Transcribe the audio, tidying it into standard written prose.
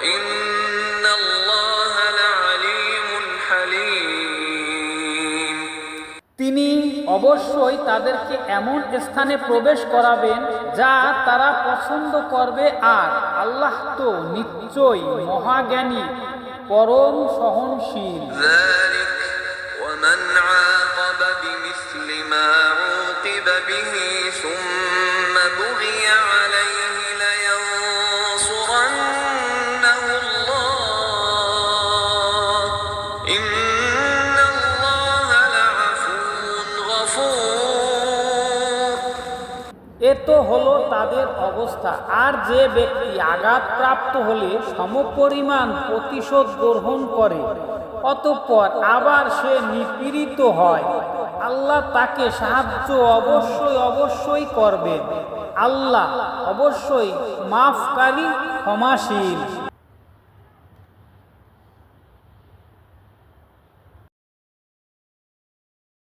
وإن الله لعليم حليم। তিনি অবশ্যই তাদেরকে এমন স্থানে প্রবেশ করাবেন যা তারা পছন্দ করবে, আর আল্লাহ তো নিশ্চয়ই মহাজ্ঞানী, পরম সহনশীল। ذلك ومن عاقب بمثل ما عوقب به ثم بغي عليه لينصرنه الله إن الله لعفو غفور। এ তো হলো তাদের অবস্থা। আর যে ব্যক্তি আঘাতপ্রাপ্ত হলে সমপরিমাণ প্রতিশোধ গ্রহণ করে অতঃপর আবার সে নিপীড়িত হয়, আল্লাহ তাকে সাহায্য অবশ্যই করবেন। আল্লাহ অবশ্যই মাফকারী, ক্ষমাশীল।